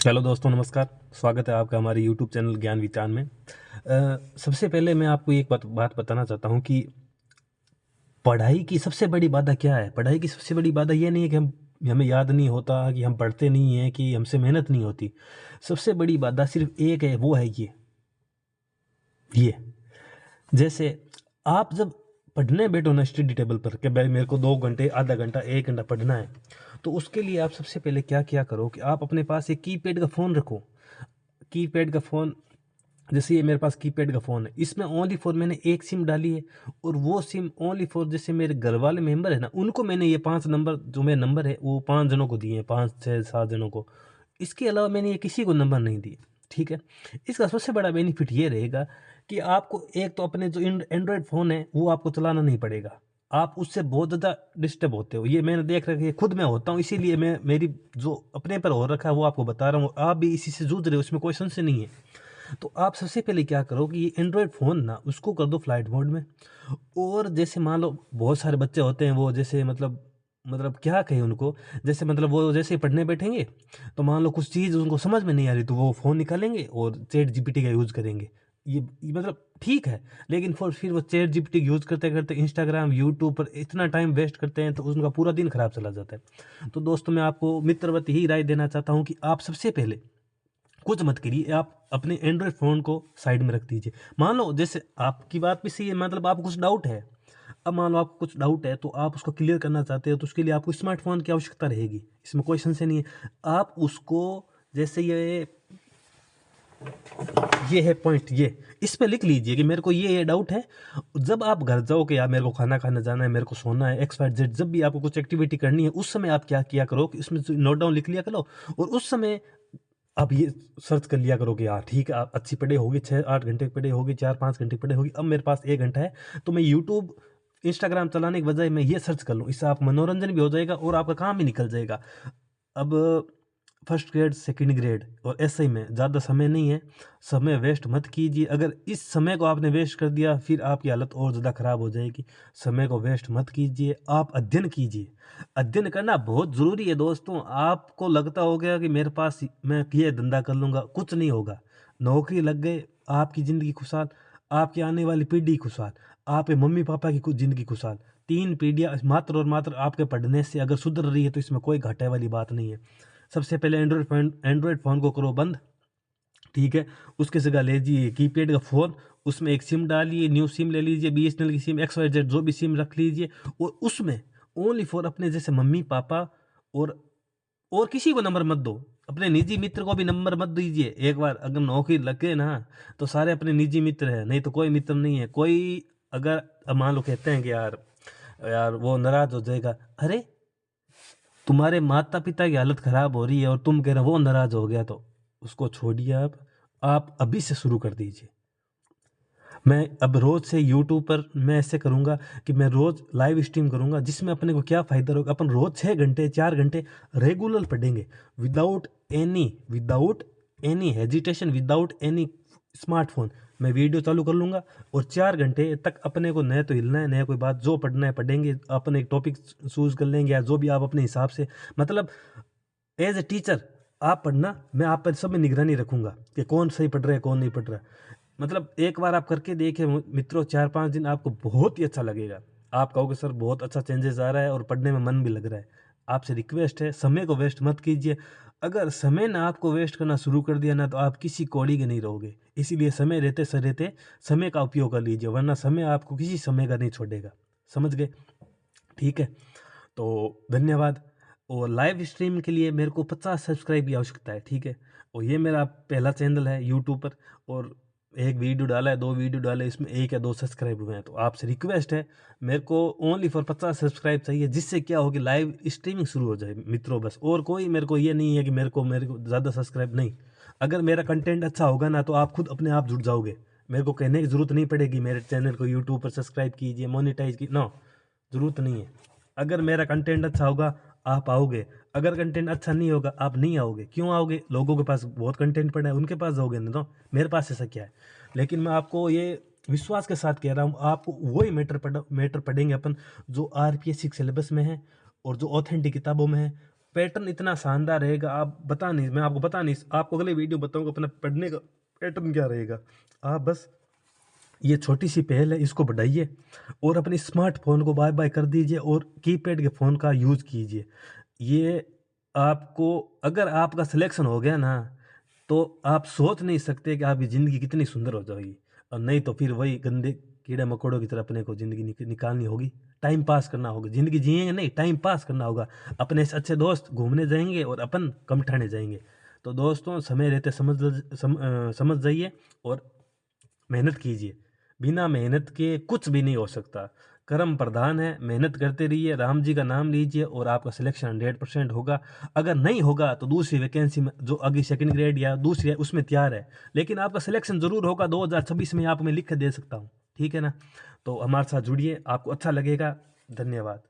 Hello दोस्तों, नमस्कार। स्वागत है आपका हमारे यूट्यूब चैनल ज्ञान विज्ञान में। सबसे पहले मैं आपको एक बात बताना चाहता हूँ कि पढ़ाई की सबसे बड़ी बाधा क्या है। पढ़ाई की सबसे बड़ी बाधा ये नहीं है कि हमें याद नहीं होता, कि हम पढ़ते नहीं हैं, कि हमसे मेहनत नहीं होती। सबसे बड़ी बाधा सिर्फ एक है, वो है ये। जैसे आप जब पढ़ने बैठो ना स्टडी टेबल पर कि भाई मेरे को 2 घंटे, आधा घंटा, 1 घंटा पढ़ना है, तो उसके लिए आप सबसे पहले क्या क्या करो कि आप अपने पास एक कीपैड का फ़ोन रखो। कीपैड का फ़ोन, जैसे ये मेरे पास कीपैड का फ़ोन है, इसमें ओनली फॉर मैंने एक सिम डाली है। और वो सिम ओनली फॉर जैसे मेरे घर वाले मेंबर है ना, उनको मैंने ये 5 नंबर, जो मेरे नंबर है वो 5 जनों को दिए हैं, 5 6 7 जनों को। इसके अलावा मैंने ये किसी को नंबर नहीं दिए। ठीक है। इसका सबसे बड़ा बेनिफिट ये रहेगा कि आपको एक तो अपने जो एंड्रॉयड फ़ोन है वो आपको चलाना नहीं पड़ेगा। आप उससे बहुत ज़्यादा डिस्टर्ब होते हो, ये मैंने देख रखा है, खुद मैं होता हूँ, इसीलिए मैं मेरी जो अपने पर हो रखा है वो आपको बता रहा हूँ। आप भी इसी से जूझ रहे हो, इसमें कोई संशय नहीं है। तो आप सबसे पहले क्या करो कि ये एंड्रॉयड फ़ोन ना उसको कर दो फ्लाइट मोड में। और जैसे मान लो बहुत सारे बच्चे होते हैं, वो जैसे मतलब क्या कहें उनको, जैसे मतलब वो जैसे ही पढ़ने बैठेंगे तो मान लो कुछ चीज़ उनको समझ में नहीं आ रही, तो वो फ़ोन निकालेंगे और चैट जीपीटी का यूज़ करेंगे। ये मतलब ठीक है, लेकिन फिर वो चैट जीपीटी यूज़ करते करते इंस्टाग्राम, यूट्यूब पर इतना टाइम वेस्ट करते हैं, तो उनका पूरा दिन खराब चला जाता है। तो दोस्तों, मैं आपको मित्रवत यही राय देना चाहता हूँ कि आप सबसे पहले कुछ मत करिए, आप अपने एंड्रॉयड फ़ोन को साइड में रख दीजिए। मान लो जैसे आपकी बात भी सही है, मतलब आपको कुछ डाउट है। अब मान लो आपको कुछ डाउट है, तो आप उसको क्लियर करना चाहते हो, तो उसके लिए आपको स्मार्टफ़ोन की आवश्यकता रहेगी। इसमें कोई संशय नहीं है। आप उसको, जैसे ये है पॉइंट, ये इस पे लिख लीजिए कि मेरे को ये डाउट है। जब आप घर जाओ कि यार मेरे को खाना खाने जाना है, मेरे को सोना है, एक्स वाई जेड, जब भी आपको कुछ एक्टिविटी करनी है, उस समय आप क्या किया करो कि उसमें नोट डाउन लिख लिया करो। और उस समय आप ये सर्च कर लिया करो कि यार ठीक है, आप अच्छी पढ़े होगी, 6 8 घंटे पढ़े होगी, 4 5 घंटे पढ़े होगी, अब मेरे पास 1 घंटा है, तो मैं यूट्यूब, इंस्टाग्राम चलाने के बजाय मैं ये सर्च कर लूँ। इससे आप मनोरंजन भी हो जाएगा और आपका काम भी निकल जाएगा। अब फर्स्ट ग्रेड, सेकंड ग्रेड और एसआई में ज़्यादा समय नहीं है। समय वेस्ट मत कीजिए। अगर इस समय को आपने वेस्ट कर दिया, फिर आपकी हालत और ज़्यादा ख़राब हो जाएगी। समय को वेस्ट मत कीजिए, आप अध्ययन कीजिए। अध्ययन करना बहुत ज़रूरी है दोस्तों। आपको लगता होगा कि मेरे पास मैं ये धंधा कर लूँगा, कुछ नहीं होगा। नौकरी लग गए, आपकी ज़िंदगी खुशहाल, आपकी आने वाली पीढ़ी खुशहाल, आपके मम्मी पापा की ज़िंदगी खुशहाल। 3 पीढ़ियाँ मात्र और मात्र आपके पढ़ने से अगर सुधर रही है, तो इसमें कोई घाटे वाली बात नहीं है। सबसे पहले एंड्रॉयड फ़ोन को करो बंद। ठीक है। उसकी जगह लीजिए कीपैड का फ़ोन, उसमें एक सिम डालिए, न्यू सिम ले लीजिए, बीएसएनएल की सिम, एक्स वाई जेड जो भी सिम रख लीजिए। और उसमें ओनली फॉर अपने जैसे मम्मी पापा और किसी को नंबर मत दो। अपने निजी मित्र को भी नंबर मत दीजिए। एक बार अगर नौकरी लग गए ना, तो सारे अपने निजी मित्र हैं, नहीं तो कोई मित्र नहीं है कोई। अगर अब मान लो कहते हैं कि यार यार वो नाराज हो जाएगा, अरे तुम्हारे माता पिता की हालत खराब हो रही है और तुम कह रहे हो वो नाराज हो गया, तो उसको छोड़िए। आप अभी से शुरू कर दीजिए। मैं अब रोज से यूट्यूब पर मैं ऐसे करूँगा कि मैं रोज लाइव स्ट्रीम करूँगा, जिसमें अपने को क्या फ़ायदा होगा। अपन रोज 6 घंटे 4 घंटे रेगुलर पढ़ेंगे, without any hesitation, without any smartphone. मैं वीडियो चालू कर लूँगा और 4 घंटे तक अपने को नया तो हिलना है, नया कोई बात जो पढ़ना है पढ़ेंगे। अपन एक टॉपिक चूज कर लेंगे या जो भी आप अपने हिसाब से, मतलब एज ए टीचर आप पढ़ना, मैं आप पर सब में निगरानी रखूंगा कि कौन सही पढ़ रहा है, कौन नहीं पढ़ रहा है। मतलब एक बार आप करके देखिए मित्रों, 4 5 दिन आपको बहुत ही अच्छा लगेगा। आप कहोगे सर बहुत अच्छा चेंजेस आ रहा है और पढ़ने में मन भी लग रहा है। आपसे रिक्वेस्ट है, समय को वेस्ट मत कीजिए। अगर समय ना आपको वेस्ट करना शुरू कर दिया ना, तो आप किसी कौड़ी के नहीं रहोगे। इसीलिए समय रहते सर रहते समय का उपयोग कर लीजिए, वरना समय आपको किसी समय का नहीं छोड़ेगा। समझ गए? ठीक है। तो धन्यवाद। और लाइव स्ट्रीम के लिए मेरे को 50 सब्सक्राइब की आवश्यकता है। ठीक है। और ये मेरा पहला चैनल है यूट्यूब पर, और एक वीडियो डाला है, 2 वीडियो डाले, इसमें 1 या 2 सब्सक्राइब हुए हैं। तो आपसे रिक्वेस्ट है, मेरे को ओनली फॉर 50 सब्सक्राइब चाहिए, जिससे क्या हो कि लाइव स्ट्रीमिंग शुरू हो जाए मित्रों, बस। और कोई मेरे को ये नहीं है कि मेरे को ज़्यादा सब्सक्राइब नहीं। अगर मेरा कंटेंट अच्छा होगा ना, तो आप खुद अपने आप जुड़ जाओगे। मेरे को कहने की ज़रूरत नहीं पड़ेगी मेरे चैनल को यूट्यूब पर सब्सक्राइब कीजिए, मोनेटाइज की, नो, ज़रूरत नहीं है। अगर मेरा कंटेंट अच्छा होगा, आप आओगे। अगर कंटेंट अच्छा नहीं होगा, आप नहीं आओगे। क्यों आओगे? लोगों के पास बहुत कंटेंट पड़ा है, उनके पास जाओगे ना, तो मेरे पास ऐसा क्या है। लेकिन मैं आपको ये विश्वास के साथ कह रहा हूँ, आपको वही मैटर पढ़ेंगे अपन जो आरपीएससी सिलेबस में है और जो ऑथेंटिक किताबों में है। पैटर्न इतना शानदार रहेगा, आप बता नहीं, मैं आपको बता नहीं, आपको अगले वीडियो बताऊंगा अपना पढ़ने का पैटर्न क्या रहेगा। आप बस ये छोटी सी पहल है, इसको बढ़ाइए और अपने स्मार्टफोन को बाय बाय कर दीजिए और कीपैड के फ़ोन का यूज़ कीजिए। ये आपको, अगर आपका सिलेक्शन हो गया ना, तो आप सोच नहीं सकते कि आपकी ज़िंदगी कितनी सुंदर हो जाएगी। और नहीं तो फिर वही गंदे कीड़े मकोड़ों की तरह अपने को ज़िंदगी निकालनी होगी, टाइम पास करना होगा। ज़िंदगी जिएंगे नहीं, टाइम पास करना होगा। अपने से अच्छे दोस्त घूमने जाएंगे और अपन कम ठाणे जाएंगे। तो दोस्तों, समय रहते समझ जाइए और मेहनत कीजिए। बिना मेहनत के कुछ भी नहीं हो सकता। कर्म प्रधान है, मेहनत करते रहिए, राम जी का नाम लीजिए और आपका सिलेक्शन 100% होगा। अगर नहीं होगा तो दूसरी वैकेंसी में जो अगली सेकंड ग्रेड या दूसरी है उसमें तैयार है, लेकिन आपका सिलेक्शन ज़रूर होगा। 2026 में आपको मैं लिख के दे सकता हूँ, ठीक है ना? तो हमारे साथ जुड़िए, आपको अच्छा लगेगा। धन्यवाद।